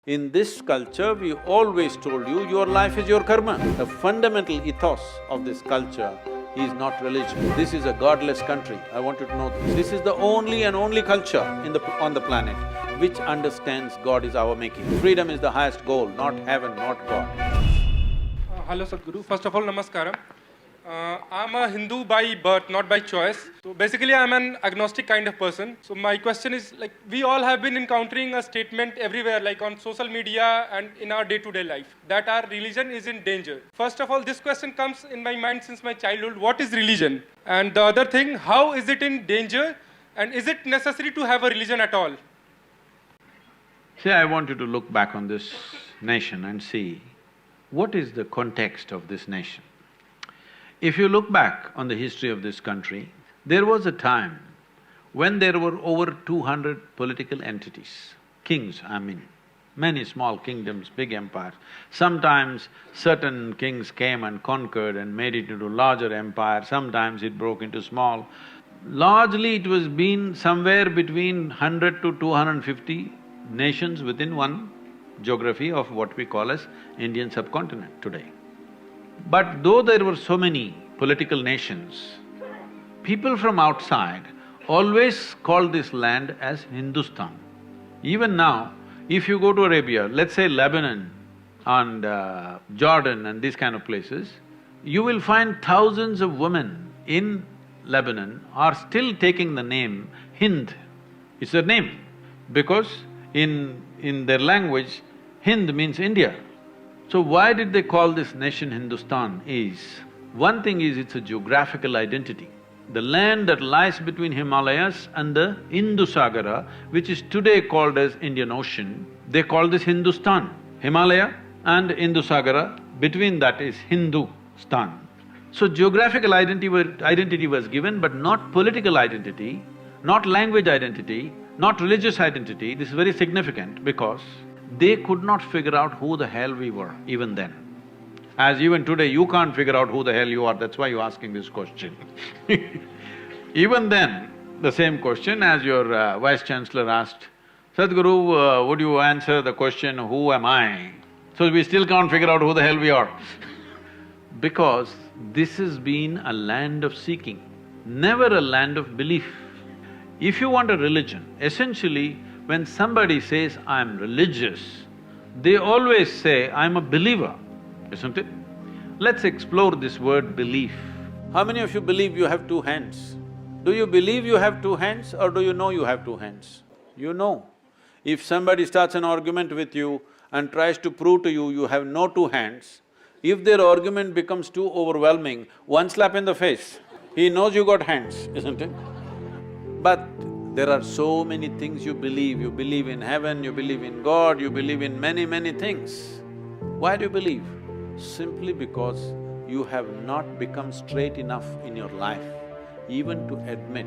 In this culture, we always told you, your life is your karma. The fundamental ethos of this culture is not religion. This is a godless country, I want you to know this. This is the only and only culture on the planet which understands God is our making. Freedom is the highest goal, not heaven, not God. Hello Sadhguru. First of all, Namaskaram. I'm a Hindu by birth, not by choice. So basically I'm an agnostic kind of person. So my question is, like, we all have been encountering a statement everywhere, like on social media and in our day-to-day life, that our religion is in danger. First of all, this question comes in my mind since my childhood: what is religion? And the other thing, how is it in danger? And is it necessary to have a religion at all? See, I want you to look back on this nation and see what is the context of this nation. If you look back on the history of this country, there was a time when there were over 200 political entities, kings, I mean, many small kingdoms, big empires. Sometimes certain kings came and conquered and made it into larger empire, sometimes it broke into small. Largely it was been somewhere between 100 to 250 nations within one geography of what we call as Indian subcontinent today. But though there were so many political nations, people from outside always called this land as Hindustan. Even now, if you go to Arabia, let's say Lebanon and Jordan and these kind of places, you will find thousands of women in Lebanon are still taking the name Hind. It's their name, because in their language, Hind means India. So why did they call this nation Hindustan is, one thing is it's a geographical identity. The land that lies between Himalayas and the Indus-Sagara, which is today called as Indian Ocean, they call this Hindustan. Himalaya and Indus-Sagara, between that is Hindustan. So geographical identity was given, but not political identity, not language identity, not religious identity. This is very significant because they could not figure out who the hell we were even then. As even today, you can't figure out who the hell you are, that's why you're asking this question. Even then, the same question as your Vice-Chancellor asked, Sadhguru, would you answer the question, who am I? So we still can't figure out who the hell we are. Because this has been a land of seeking, never a land of belief. If you want a religion, essentially, when somebody says, I'm religious, they always say, I'm a believer, isn't it? Let's explore this word belief. How many of you believe you have two hands? Do you believe you have two hands or do you know you have two hands? You know. If somebody starts an argument with you and tries to prove to you you have no two hands, if their argument becomes too overwhelming, one slap in the face, he knows you got hands, isn't it? But there are so many things you believe in heaven, you believe in God, you believe in many things. Why do you believe? Simply because you have not become straight enough in your life even to admit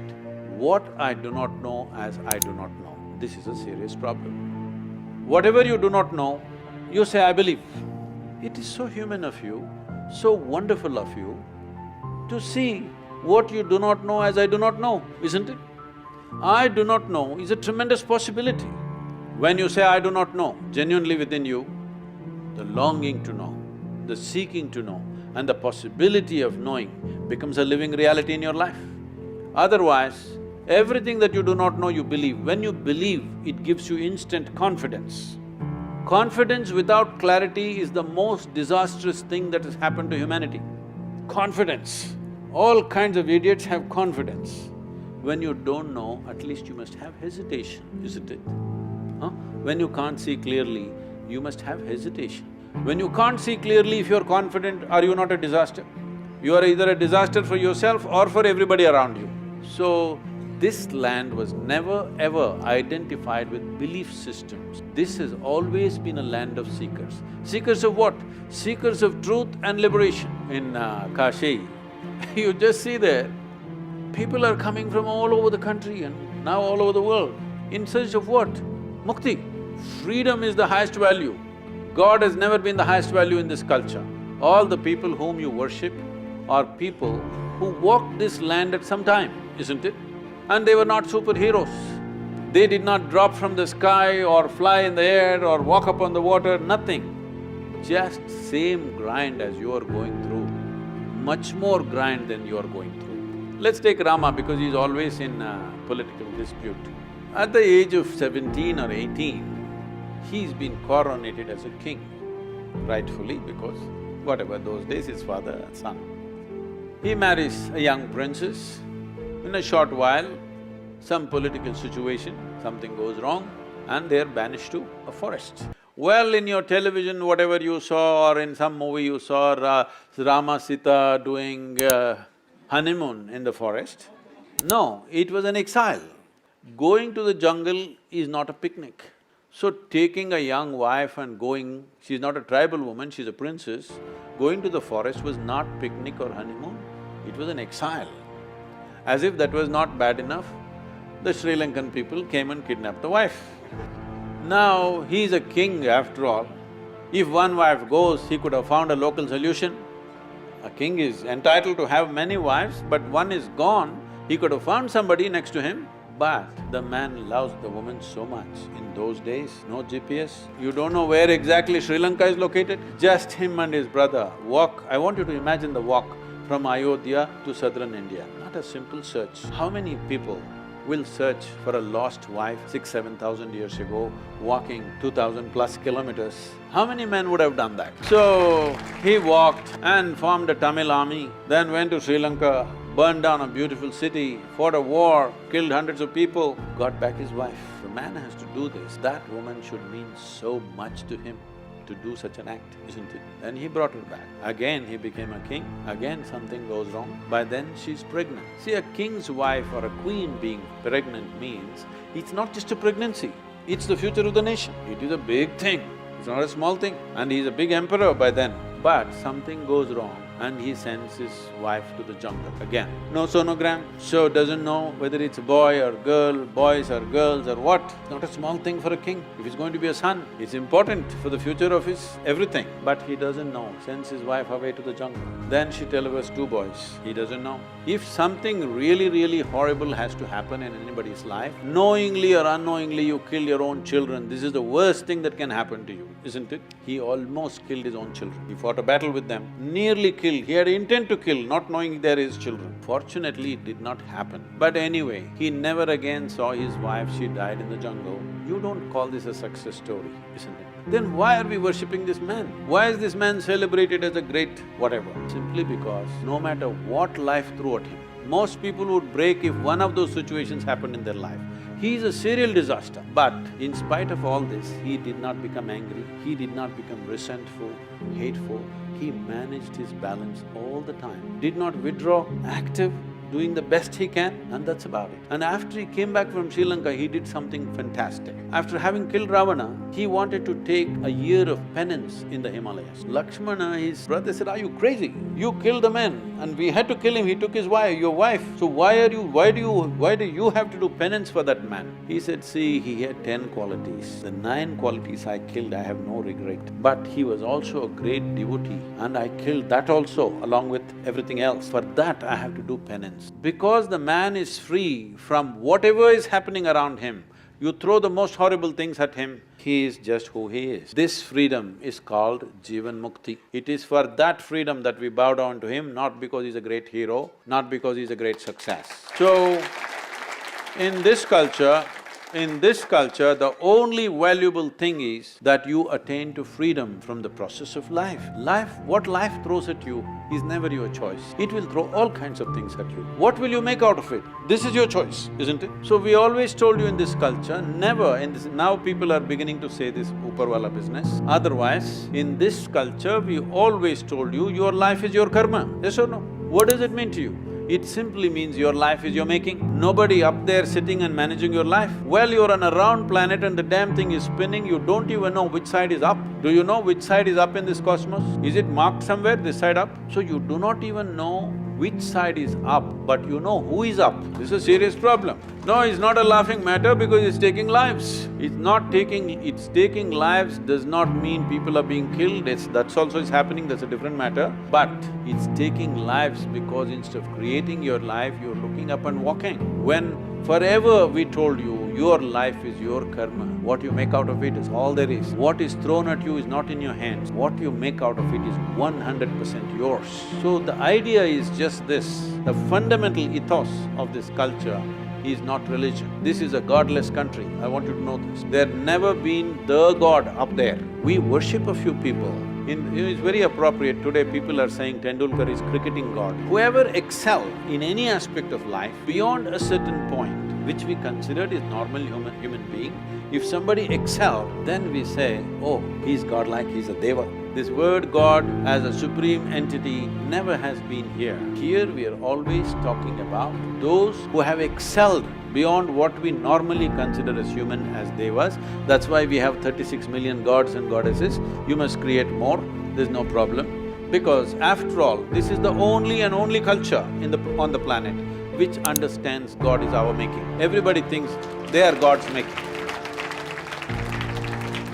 what I do not know as I do not know. This is a serious problem. Whatever you do not know, you say, I believe. It is so human of you, so wonderful of you to see what you do not know as I do not know, isn't it? I do not know is a tremendous possibility. When you say, I do not know, genuinely within you, the longing to know, the seeking to know, and the possibility of knowing becomes a living reality in your life. Otherwise, everything that you do not know, you believe. When you believe, it gives you instant confidence. Confidence without clarity is the most disastrous thing that has happened to humanity. Confidence. All kinds of idiots have confidence. When you don't know, at least you must have hesitation, isn't it? Huh? When you can't see clearly, you must have hesitation. When you can't see clearly, if you're confident, are you not a disaster? You are either a disaster for yourself or for everybody around you. So, this land was never ever identified with belief systems. This has always been a land of seekers. Seekers of what? Seekers of truth and liberation. In Kashi, you just see there, people are coming from all over the country and now all over the world. In search of what? Mukti. Freedom is the highest value. God has never been the highest value in this culture. All the people whom you worship are people who walked this land at some time, isn't it? And they were not superheroes. They did not drop from the sky or fly in the air or walk upon the water, nothing. Just same grind as you are going through, much more grind than you are going through. Let's take Rama because he's always in political dispute. At the age of 17 or 18, he's been coronated as a king, rightfully because whatever those days, his father and son. He marries a young princess. In a short while, some political situation, something goes wrong and they're banished to a forest. Well, in your television, whatever you saw or in some movie you saw Rama Sita doing honeymoon in the forest. No, it was an exile. Going to the jungle is not a picnic. So taking a young wife and going, she's not a tribal woman, she's a princess, going to the forest was not picnic or honeymoon, it was an exile. As if that was not bad enough, the Sri Lankan people came and kidnapped the wife. Now, he's a king after all. If one wife goes, he could have found a local solution. A king is entitled to have many wives, but one is gone, he could have found somebody next to him. But the man loves the woman so much. In those days, no GPS, you don't know where exactly Sri Lanka is located. Just him and his brother walk. I want you to imagine the walk from Ayodhya to southern India. Not a simple search. How many people will search for a lost wife 6,000–7,000 years ago, walking 2,000 plus kilometers? How many men would have done that? So, he walked and formed a Tamil army, then went to Sri Lanka, burned down a beautiful city, fought a war, killed hundreds of people, got back his wife. The man has to do this. That woman should mean so much to him to do such an act, isn't it? Then he brought her back. Again he became a king, again something goes wrong. By then she's pregnant. See, a king's wife or a queen being pregnant means it's not just a pregnancy, it's the future of the nation. It is a big thing, it's not a small thing. And he's a big emperor by then. But something goes wrong and he sends his wife to the jungle again. No sonogram, so doesn't know whether it's a boy or girl, boys or girls or what. It's not a small thing for a king. If it's going to be a son, it's important for the future of his everything. But he doesn't know, sends his wife away to the jungle. Then she delivers 2 boys, he doesn't know. If something really horrible has to happen in anybody's life, knowingly or unknowingly you kill your own children, this is the worst thing that can happen to you, isn't it? He almost killed his own children. He fought a battle with them, nearly killed. He had intent to kill, not knowing they're his children. Fortunately, it did not happen. But anyway, he never again saw his wife, she died in the jungle. You don't call this a success story, isn't it? Then why are we worshipping this man? Why is this man celebrated as a great whatever? Simply because no matter what life threw at him, most people would break if one of those situations happened in their life. He is a serial disaster. But in spite of all this, he did not become angry, he did not become resentful, hateful. He managed his balance all the time, did not withdraw, active, doing the best he can, and that's about it. And after he came back from Sri Lanka, he did something fantastic. After having killed Ravana, he wanted to take a year of penance in the Himalayas. Lakshmana, his brother, said, "Are you crazy? You killed the man and we had to kill him, he took his wife, your wife. So why do you have to do penance for that man?" He said, "See, he had 10 qualities. The 9 qualities I killed, I have no regret. But he was also a great devotee and I killed that also along with everything else. For that, I have to do penance." Because the man is free from whatever is happening around him, you throw the most horrible things at him, he is just who he is. This freedom is called Jivan Mukti. It is for that freedom that we bow down to him, not because he's a great hero, not because he's a great success. So, in this culture, the only valuable thing is that you attain to freedom from the process of life. What life throws at you is never your choice. It will throw all kinds of things at you. What will you make out of it? This is your choice, isn't it? So we always told you in this culture, never in this… Now people are beginning to say this Uparwala business. Otherwise, in this culture, we always told you, your life is your karma, yes or no? What does it mean to you? It simply means your life is your making. Nobody up there sitting and managing your life. Well, you're on a round planet and the damn thing is spinning, you don't even know which side is up. Do you know which side is up in this cosmos? Is it marked somewhere, this side up? So you do not even know which side is up, but you know who is up. This is a serious problem. No, it's not a laughing matter because it's taking lives. It's taking lives does not mean people are being killed, that's also is happening, that's a different matter. But it's taking lives because instead of creating your life, you're looking up and walking. When forever we told you, Your life is your karma. What you make out of it is all there is. What is thrown at you is not in your hands. What you make out of it is 100% yours. So the idea is just this, the fundamental ethos of this culture is not religion. This is a godless country, I want you to know this. There's never been the god up there. We worship a few people. It's very appropriate, today people are saying Tendulkar is cricketing god. Whoever excel in any aspect of life beyond a certain point, which we considered is normal human being, if somebody excel, then we say, oh, he's godlike, he's a deva. This word God as a supreme entity never has been here. Here we are always talking about those who have excelled beyond what we normally consider as human as devas. That's why we have 36 million gods and goddesses. You must create more, there's no problem. Because after all, this is the only and only culture on the planet which understands God is our making. Everybody thinks they are God's making.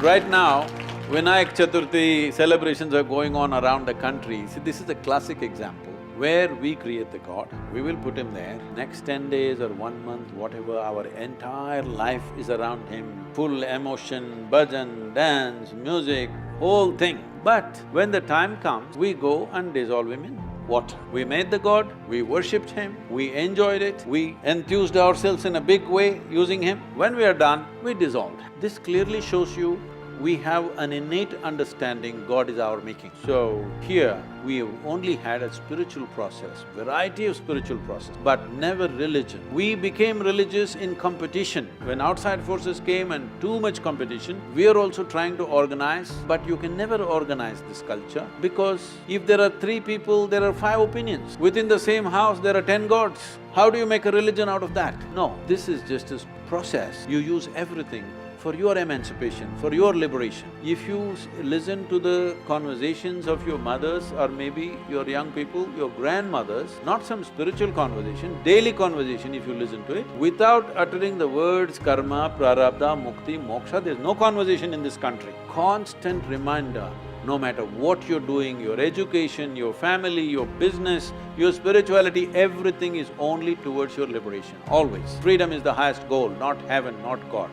Right now, Vinayak Chaturthi celebrations are going on around the country. See, this is a classic example where we create the god, we will put him there. Next 10 days or 1 month, whatever, our entire life is around him. Full emotion, bhajan, dance, music, whole thing. But when the time comes, we go and dissolve him in water. We made the god, we worshipped him, we enjoyed it, we enthused ourselves in a big way using him. When we are done, we dissolved. This clearly shows you we have an innate understanding God is our making. So here, we have only had a spiritual process, variety of spiritual process, but never religion. We became religious in competition. When outside forces came and too much competition, we are also trying to organize, but you can never organize this culture because if there are 3 people, there are 5 opinions. Within the same house, there are 10 gods. How do you make a religion out of that? No, this is just a process. You use everything for your emancipation, for your liberation. If you listen to the conversations of your mothers or maybe your young people, your grandmothers, not some spiritual conversation, daily conversation if you listen to it, without uttering the words karma, prarabdha, mukti, moksha, there's no conversation in this country. Constant reminder, no matter what you're doing, your education, your family, your business, your spirituality, everything is only towards your liberation, always. Freedom is the highest goal, not heaven, not God.